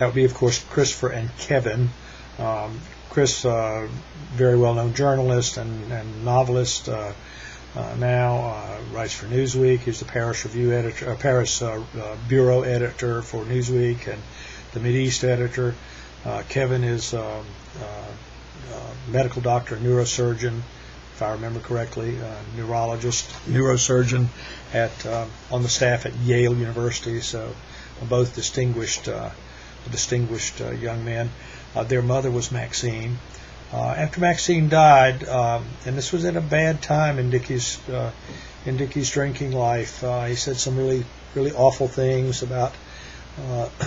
That would be, of course, Christopher and Kevin. Chris, very well-known journalist and novelist, now writes for Newsweek. He's the Paris Review editor, Paris bureau editor for Newsweek, and the Mideast editor. Kevin is medical doctor, neurosurgeon, if I remember correctly, neurologist, neurosurgeon on the staff at Yale University. So both distinguished young men. Their mother was Maxine. After Maxine died, and this was at a bad time in Dickey's drinking life, he said some really awful things about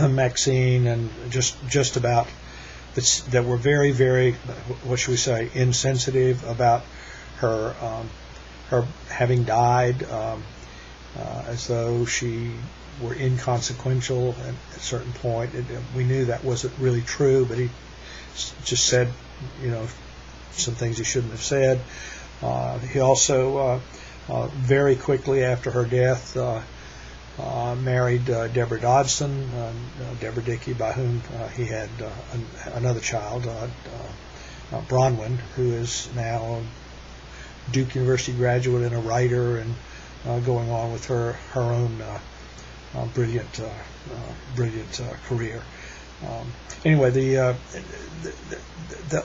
Maxine, and just about that were very, very, what should we say, insensitive about her having died, as though she were inconsequential at a certain point. We knew that wasn't really true, but he just said, some things he shouldn't have said. He also, very quickly after her death, married Deborah Dodson, Deborah Dickey, by whom he had another child, Bronwyn, who is now a Duke University graduate and a writer, and going on with her own brilliant career. Anyway, the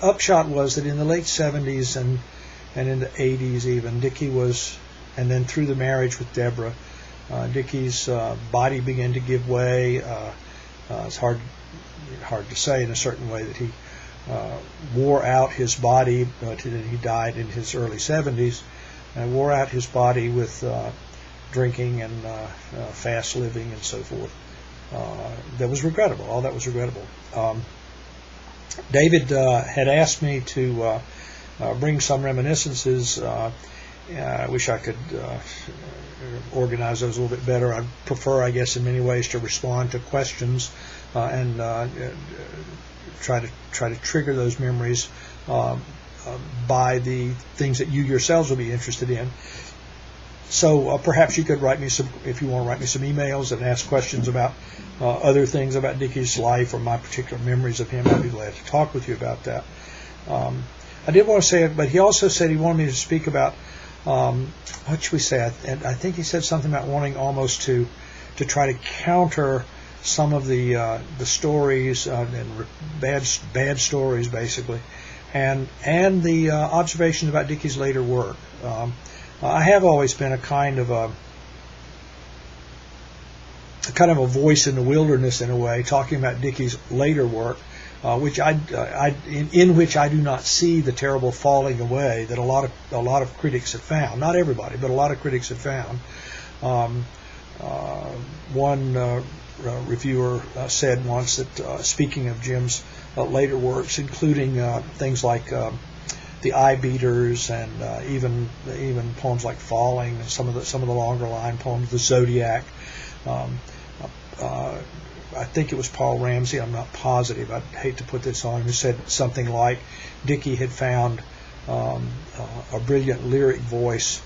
upshot was that in the late 70s and in the 80s even, Dickey was, and then through the marriage with Deborah, Dickey's body began to give way. It's hard to say in a certain way that he wore out his body. He died in his early 70s, and wore out his body with drinking and fast living and so forth. That was regrettable. All that was regrettable. David had asked me to bring some reminiscences. I wish I could organize those a little bit better. I prefer, I guess, in many ways to respond to questions and try to trigger those memories by the things that you yourselves will be interested in. So perhaps you could write me some, if you want to write me some emails and ask questions about other things about Dickey's life or my particular memories of him. I'd be glad to talk with you about that. I did want to say it, but he also said he wanted me to speak about, what should we say? I think he said something about wanting almost to try to counter some of the stories and bad stories, basically, and the observations about Dickey's later work. I have always been a kind of a voice in the wilderness, in a way, talking about Dickey's later work, in which I do not see the terrible falling away that a lot of critics have found. Not everybody, but a lot of critics have found. One reviewer said once that, speaking of Jim's later works, including things like the Eye Beaters and even poems like Falling, and some of the longer line poems, the Zodiac. I think it was Paul Ramsey, I'm not positive, I'd hate to put this on, who said something like Dickey had found a brilliant lyric voice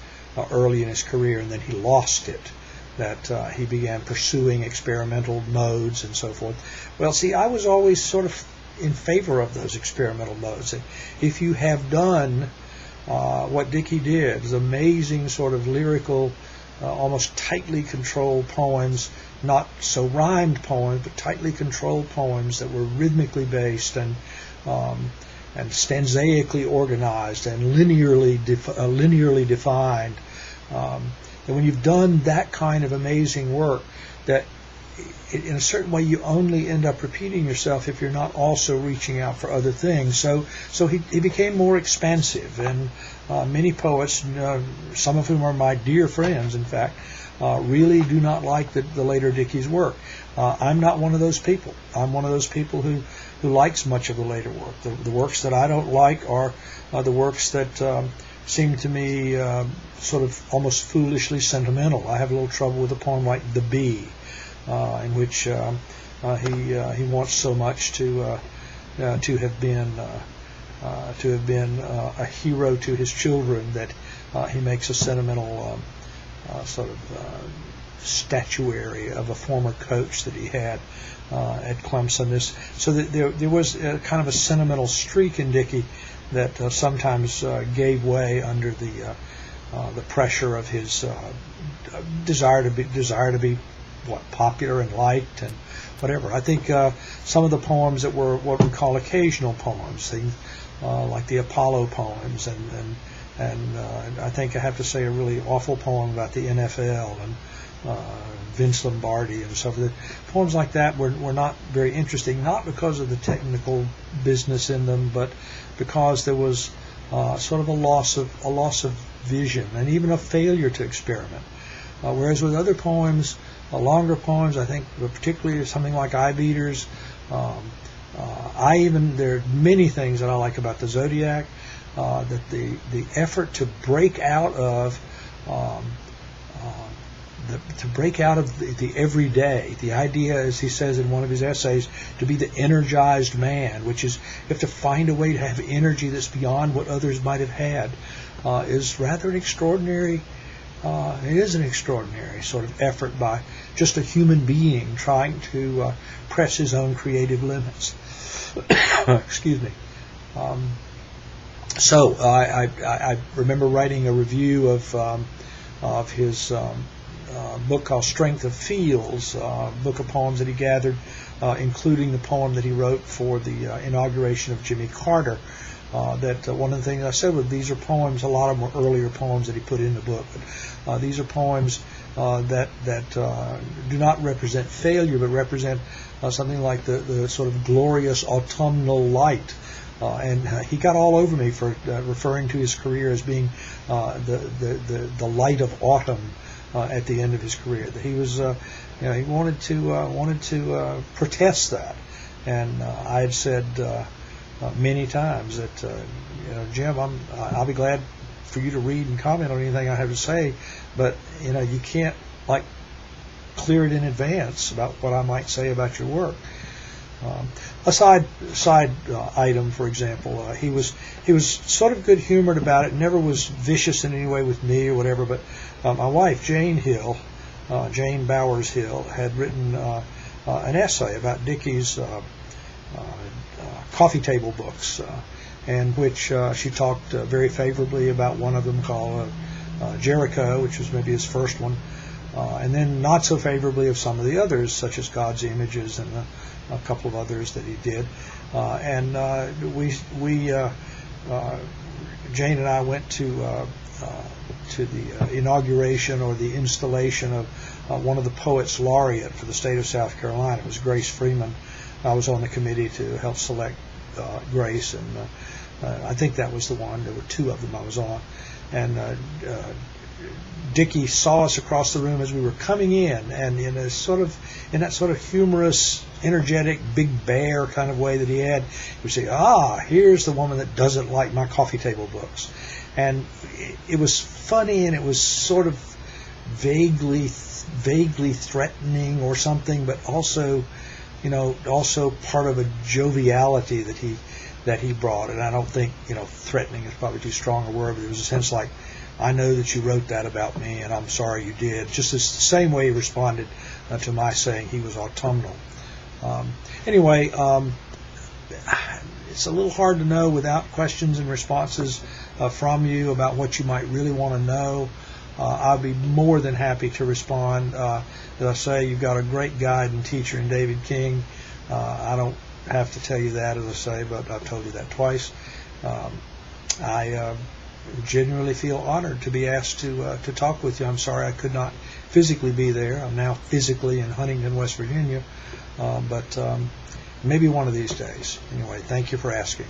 early in his career, and then he lost it, that he began pursuing experimental modes and so forth. Well, see, I was always sort of in favor of those experimental modes. And if you have done what Dickey did, his amazing sort of lyrical, almost tightly controlled poems, not so rhymed poems, but tightly controlled poems that were rhythmically based and stanzaically organized and linearly defined, that when you've done that kind of amazing work, that in a certain way you only end up repeating yourself if you're not also reaching out for other things. So he became more expansive, and many poets, some of whom are my dear friends, in fact, really do not like the later Dickey's work. I'm not one of those people. I'm one of those people who likes much of the later work. The works that I don't like are the works that seem to me sort of almost foolishly sentimental. I have a little trouble with a poem like The Bee, in which he wants so much to have been a hero to his children that he makes a sentimental sort of statuary of a former coach that he had at Clemson. So that there was kind of a sentimental streak in Dickey that sometimes gave way under the pressure of his desire to be popular and liked and whatever. I think some of the poems that were what we call occasional poems, things like the Apollo poems, and I think I have to say a really awful poem about the NFL and Vince Lombardi and so forth. Poems like that were not very interesting, not because of the technical business in them, but because there was sort of a loss of vision and even a failure to experiment. Whereas with other poems, longer poems, I think particularly something like Eye Beaters, there are many things that I like about the Zodiac, that the effort to break out of the everyday, the idea, as he says in one of his essays, to be the energized man, which is you have to find a way to have energy that's beyond what others might have had, is rather an extraordinary. It is an extraordinary sort of effort by just a human being trying to press his own creative limits. Excuse me. So I remember writing a review of his book called Strength of Fields, a book of poems that he gathered, including the poem that he wrote for the inauguration of Jimmy Carter. That one of the things I said was these are poems, a lot of them were earlier poems that he put in the book, but these are poems that do not represent failure, but represent something like the sort of glorious autumnal light. And he got all over me for referring to his career as being the light of autumn at the end of his career. That he was, he wanted to protest that, and I had said many times that Jim, I'll be glad for you to read and comment on anything I have to say, but you can't clear it in advance about what I might say about your work. A side item, for example, he was sort of good-humored about it, never was vicious in any way with me or whatever, but my wife, Jane Bowers Hill, had written an essay about Dickey's coffee table books, in which she talked very favorably about one of them called Jericho, which was maybe his first one, and then not so favorably of some of the others, such as God's Images and a couple of others that he did. Jane and I went to the inauguration or the installation of one of the poets laureate for the state of South Carolina. It was Grace Freeman. I was on the committee to help select Grace, and I think that was the one. There were two of them I was on, and Dickey saw us across the room as we were coming in, and in that sort of humorous, energetic, big bear kind of way that he had, he would say, here's the woman that doesn't like my coffee table books. And it was funny, and it was sort of vaguely threatening or something, but also part of a joviality that he brought. And I don't think threatening is probably too strong a word, but it was a sense like, I know that you wrote that about me, and I'm sorry you did. Just the same way he responded to my saying he was autumnal. Anyway, it's a little hard to know without questions and responses from you about what you might really want to know. I'll be more than happy to respond. As I say, you've got a great guide and teacher in David King. I don't have to tell you that, as I say, but I've told you that twice. I genuinely feel honored to be asked to talk with you. I'm sorry I could not physically be there. I'm now physically in Huntington, West Virginia, but maybe one of these days. Anyway, thank you for asking.